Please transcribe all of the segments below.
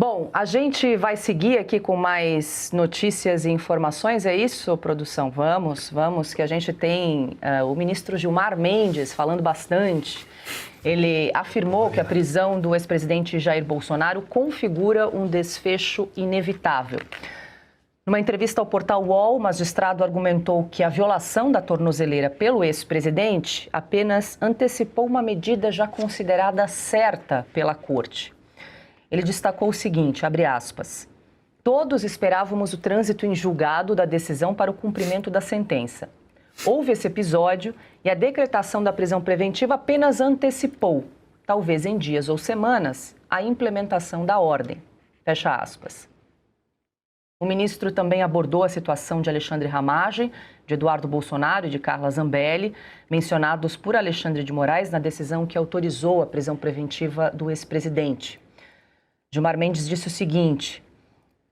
Bom, a gente vai seguir aqui com mais notícias e informações, é isso, produção? Vamos, que a gente tem o ministro Gilmar Mendes falando bastante. Ele afirmou que a prisão do ex-presidente Jair Bolsonaro configura um desfecho inevitável. Numa entrevista ao portal UOL, o magistrado argumentou que a violação da tornozeleira pelo ex-presidente apenas antecipou uma medida já considerada certa pela corte. Ele destacou o seguinte, abre aspas, todos esperávamos o trânsito em julgado da decisão para o cumprimento da sentença. Houve esse episódio e a decretação da prisão preventiva apenas antecipou, talvez em dias ou semanas, a implementação da ordem. Fecha aspas. O ministro também abordou a situação de Alexandre Ramagem, de Eduardo Bolsonaro e de Carla Zambelli, mencionados por Alexandre de Moraes na decisão que autorizou a prisão preventiva do ex-presidente. Gilmar Mendes disse o seguinte,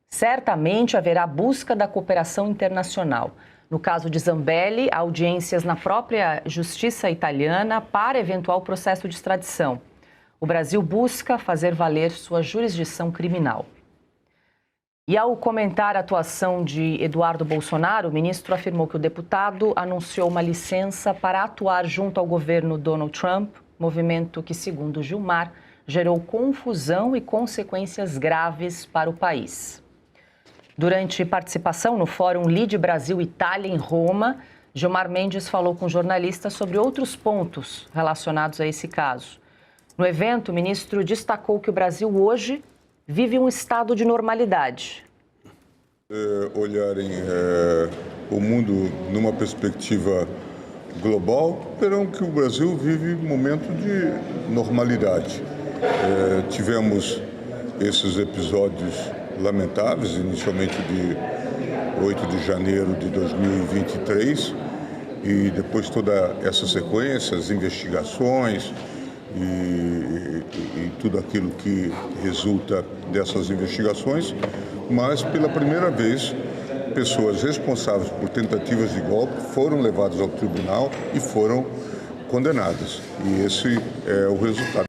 certamente haverá busca da cooperação internacional. No caso de Zambelli, há audiências na própria justiça italiana para eventual processo de extradição. O Brasil busca fazer valer sua jurisdição criminal. E ao comentar a atuação de Eduardo Bolsonaro, o ministro afirmou que o deputado anunciou uma licença para atuar junto ao governo Donald Trump, movimento que, segundo Gilmar, gerou confusão e consequências graves para o país. Durante participação no Fórum Lide Brasil-Itália em Roma, Gilmar Mendes falou com jornalistas sobre outros pontos relacionados a esse caso. No evento, o ministro destacou que o Brasil hoje vive um estado de normalidade. Olharem o mundo numa perspectiva global, verão que o Brasil vive um momento de normalidade. Tivemos esses episódios lamentáveis, inicialmente de 8 de janeiro de 2023, e depois toda essa sequência, as investigações e tudo aquilo que resulta dessas investigações, mas pela primeira vez pessoas responsáveis por tentativas de golpe foram levadas ao tribunal e foram condenadas. E esse é o resultado.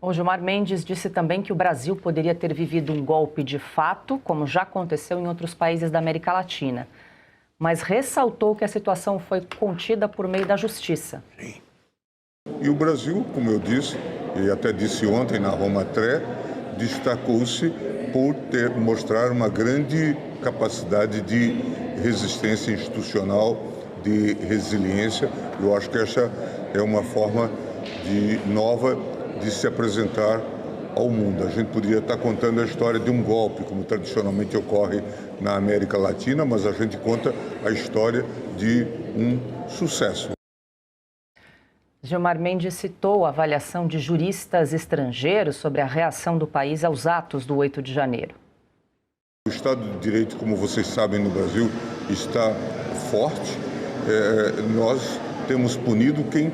O Gilmar Mendes disse também que o Brasil poderia ter vivido um golpe de fato, como já aconteceu em outros países da América Latina, mas ressaltou que a situação foi contida por meio da justiça. E o Brasil, como eu disse, e até disse ontem na Roma Tre, destacou-se por mostrar uma grande capacidade de resistência institucional, de resiliência. Eu acho que essa é uma forma nova de se apresentar ao mundo. A gente poderia estar contando a história de um golpe, como tradicionalmente ocorre na América Latina, mas a gente conta a história de um sucesso. Gilmar Mendes citou a avaliação de juristas estrangeiros sobre a reação do país aos atos do 8 de janeiro. O Estado de Direito, como vocês sabem, no Brasil está forte. Nós temos punido quem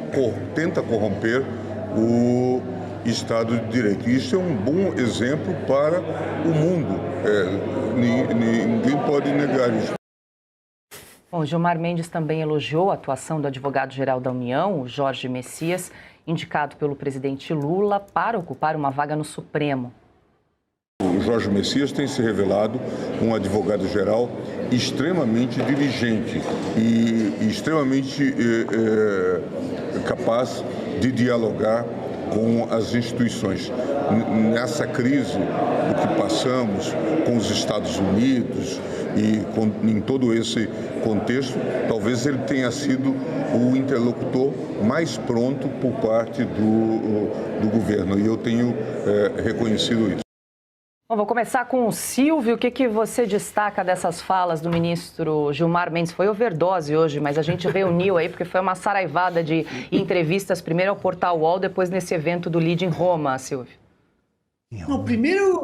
tenta corromper o Estado de Direito. Isso é um bom exemplo para o mundo. Ninguém pode negar isso. Bom, Gilmar Mendes também elogiou a atuação do advogado-geral da União, o Jorge Messias, indicado pelo presidente Lula para ocupar uma vaga no Supremo. O Jorge Messias tem se revelado um advogado-geral extremamente diligente e extremamente capaz de dialogar com as instituições. Nessa crise do que passamos com os Estados Unidos e em todo esse contexto, talvez ele tenha sido o interlocutor mais pronto por parte do governo, e eu tenho reconhecido isso. Bom, vou começar com o Silvio. O que você destaca dessas falas do ministro Gilmar Mendes? Foi overdose hoje, mas a gente reuniu aí porque foi uma saraivada de entrevistas, primeiro ao Portal UOL, depois nesse evento do Lide em Roma, Silvio. Não, primeiro,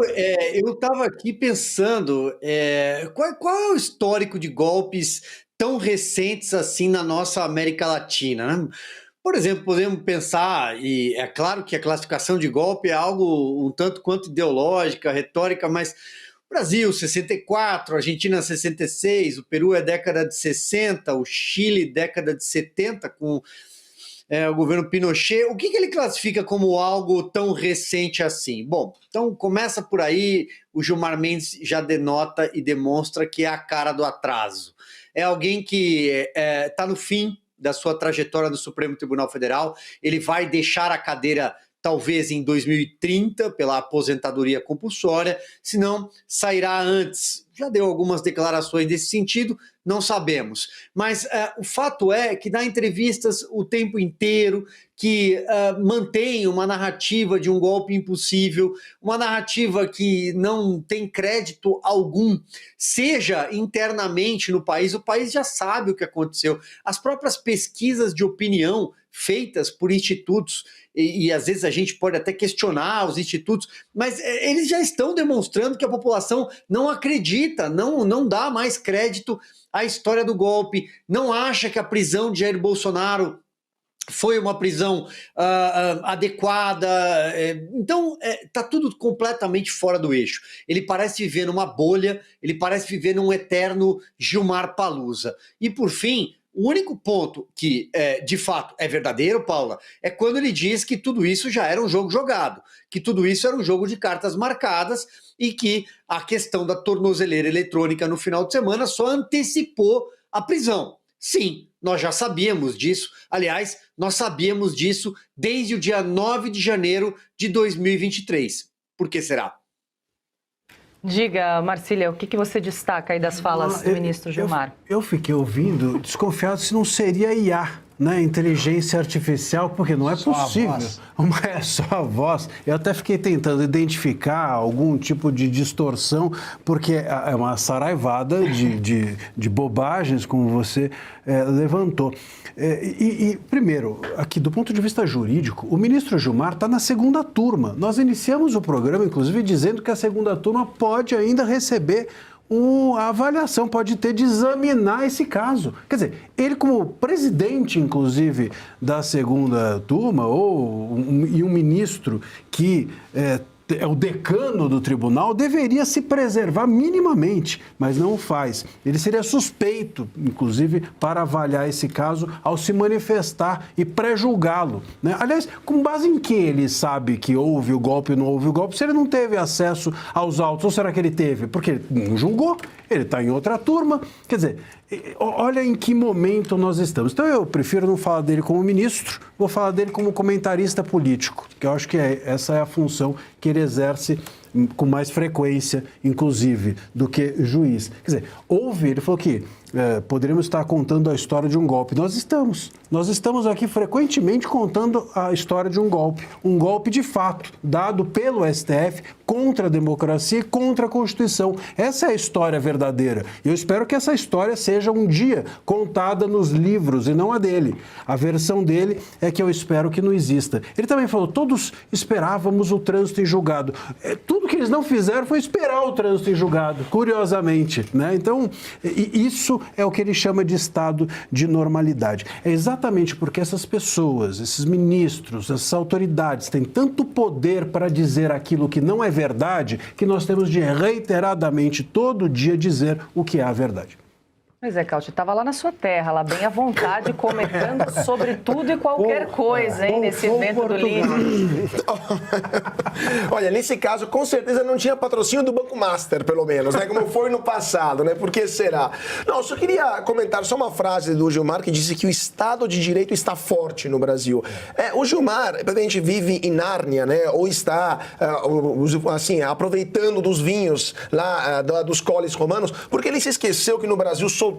eu estava aqui pensando, qual é o histórico de golpes tão recentes assim na nossa América Latina, né? Por exemplo, podemos pensar, e é claro que a classificação de golpe é algo um tanto quanto ideológica, retórica, mas Brasil, 64, Argentina, 66, o Peru é década de 60, o Chile, década de 70, com o governo Pinochet, o que ele classifica como algo tão recente assim? Bom, então começa por aí, o Gilmar Mendes já denota e demonstra que é a cara do atraso. É alguém que está no fim da sua trajetória no Supremo Tribunal Federal, ele vai deixar a cadeira talvez em 2030, pela aposentadoria compulsória, se não sairá antes. Já deu algumas declarações nesse sentido, não sabemos. Mas o fato é que dá entrevistas o tempo inteiro, que mantém uma narrativa de um golpe impossível, uma narrativa que não tem crédito algum, seja internamente no país, o país já sabe o que aconteceu. As próprias pesquisas de opinião feitas por institutos, e às vezes a gente pode até questionar os institutos, mas eles já estão demonstrando que a população não acredita, não dá mais crédito à história do golpe, não acha que a prisão de Jair Bolsonaro foi uma prisão adequada. Então está tudo completamente fora do eixo. Ele parece viver numa bolha, ele parece viver num eterno Gilmar Palusa. E por fim, o único ponto que, de fato, é verdadeiro, Paula, é quando ele diz que tudo isso já era um jogo jogado, que tudo isso era um jogo de cartas marcadas e que a questão da tornozeleira eletrônica no final de semana só antecipou a prisão. Sim, nós já sabíamos disso. Aliás, nós sabíamos disso desde o dia 9 de janeiro de 2023. Por que será? Diga, Marcília, o que você destaca aí das falas do ministro Gilmar? Eu fiquei ouvindo, desconfiado se não seria IA, né? Inteligência artificial, porque não é possível. É só a voz. Eu até fiquei tentando identificar algum tipo de distorção, porque é uma saraivada de bobagens, como você levantou. Primeiro, aqui do ponto de vista jurídico, o ministro Gilmar está na segunda turma. Nós iniciamos o programa, inclusive, dizendo que a segunda turma pode ainda receber a avaliação, pode ter de examinar esse caso. Quer dizer, ele como presidente, inclusive, da segunda turma, e um ministro que é o decano do tribunal, deveria se preservar minimamente, mas não o faz. Ele seria suspeito, inclusive, para avaliar esse caso ao se manifestar e pré-julgá-lo, né? Aliás, com base em que ele sabe que houve o golpe ou não houve o golpe, se ele não teve acesso aos autos, ou será que ele teve? Porque ele não julgou, ele está em outra turma. Quer dizer, olha em que momento nós estamos. Então eu prefiro não falar dele como ministro, vou falar dele como comentarista político, que eu acho que essa é a função que ele exerce com mais frequência, inclusive, do que juiz. Quer dizer, ele falou que poderíamos estar contando a história de um golpe. Nós estamos aqui frequentemente contando a história de um golpe de fato, dado pelo STF contra a democracia e contra a Constituição. Essa é a história verdadeira. E eu espero que essa história seja um dia contada nos livros e não a dele. A versão dele é que eu espero que não exista. Ele também falou, todos esperávamos o trânsito em julgado. Tudo que eles não fizeram foi esperar o trânsito em julgado, curiosamente, né? Então, isso é o que ele chama de estado de normalidade. É exatamente porque essas pessoas, esses ministros, essas autoridades têm tanto poder para dizer aquilo que não é verdade, que nós temos de reiteradamente, todo dia, dizer o que é a verdade. Pois é, Cauti, estava lá na sua terra, lá bem à vontade, comentando sobre tudo e qualquer coisa, hein, nesse evento do Lime. Olha, nesse caso, com certeza não tinha patrocínio do Banco Master, pelo menos, né, como foi no passado, né, por que será? Não, eu só queria comentar só uma frase do Gilmar que disse que o Estado de Direito está forte no Brasil. O Gilmar, a gente vive em Nárnia, né, ou está, assim, aproveitando dos vinhos lá dos coles romanos, porque ele se esqueceu que no Brasil soltamos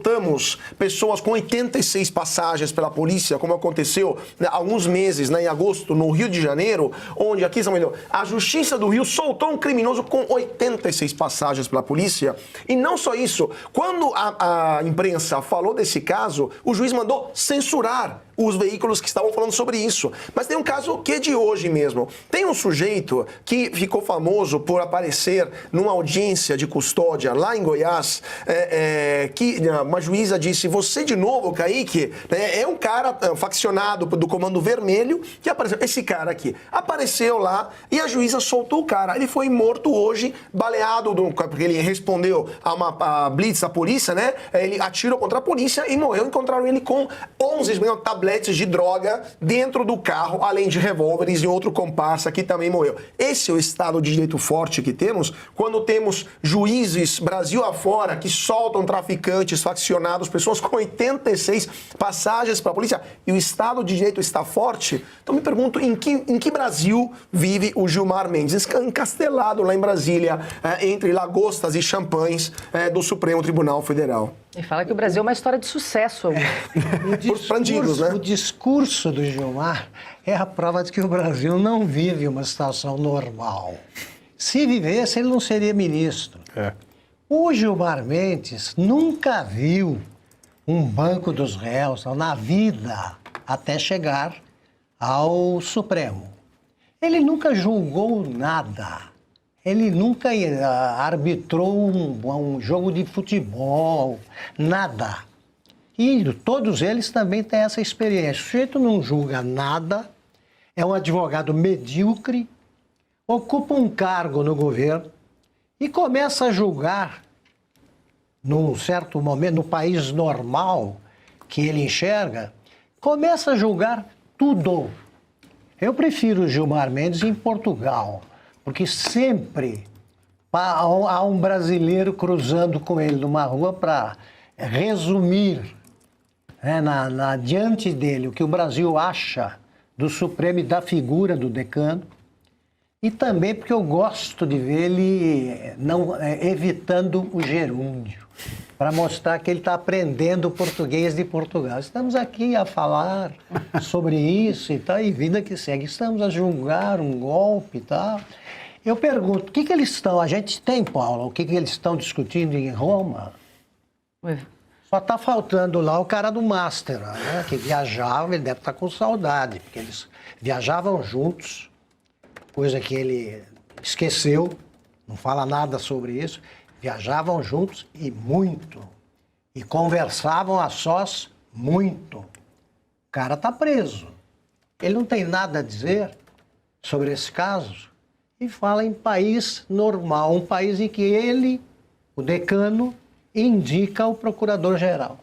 pessoas com 86 passagens pela polícia, como aconteceu há alguns meses, né, em agosto, no Rio de Janeiro, onde aqui a Justiça do Rio soltou um criminoso com 86 passagens pela polícia. E não só isso, quando a imprensa falou desse caso, o juiz mandou censurar os veículos que estavam falando sobre isso. Mas tem um caso que é de hoje mesmo. Tem um sujeito que ficou famoso por aparecer numa audiência de custódia lá em Goiás, que uma juíza disse, você de novo, Kaique, né, é um cara faccionado do Comando Vermelho que apareceu. Esse cara aqui apareceu lá e a juíza soltou o cara. Ele foi morto hoje, baleado, porque ele respondeu a uma blitz da polícia, né? Ele atirou contra a polícia e morreu. Encontraram ele com 11 tabletes de droga dentro do carro, além de revólveres e outro comparsa que também morreu. Esse é o Estado de Direito forte que temos quando temos juízes Brasil afora que soltam traficantes, faccionados, pessoas com 86 passagens para a polícia e o Estado de Direito está forte. Então me pergunto em que Brasil vive o Gilmar Mendes, encastelado lá em Brasília, entre lagostas e champanhes do Supremo Tribunal Federal. E fala que o Brasil é uma história de sucesso. O discurso do Gilmar é a prova de que o Brasil não vive uma situação normal. Se vivesse, ele não seria ministro. O Gilmar Mendes nunca viu um banco dos réus na vida até chegar ao Supremo. Ele nunca julgou nada. Ele nunca arbitrou um jogo de futebol, nada. E todos eles também têm essa experiência. O sujeito não julga nada, é um advogado medíocre, ocupa um cargo no governo e começa a julgar, num certo momento, no país normal que ele enxerga, começa a julgar tudo. Eu prefiro o Gilmar Mendes em Portugal, porque sempre há um brasileiro cruzando com ele numa rua para resumir, né, diante dele o que o Brasil acha do Supremo e da figura do decano. E também porque eu gosto de ver ele evitando o gerúndio, para mostrar que ele está aprendendo o português de Portugal. Estamos aqui a falar sobre isso e tal, e vida que segue. Estamos a julgar um golpe e tal. Eu pergunto, o que eles estão... A gente tem, Paula, o que eles estão discutindo em Roma? Só está faltando lá o cara do Master, né, que viajava, ele deve estar com saudade, porque eles viajavam juntos, coisa que ele esqueceu, não fala nada sobre isso. Viajavam juntos e muito. E conversavam a sós muito. O cara está preso. Ele não tem nada a dizer sobre esse caso e fala em país normal, um país em que ele, o decano, indica o procurador-geral.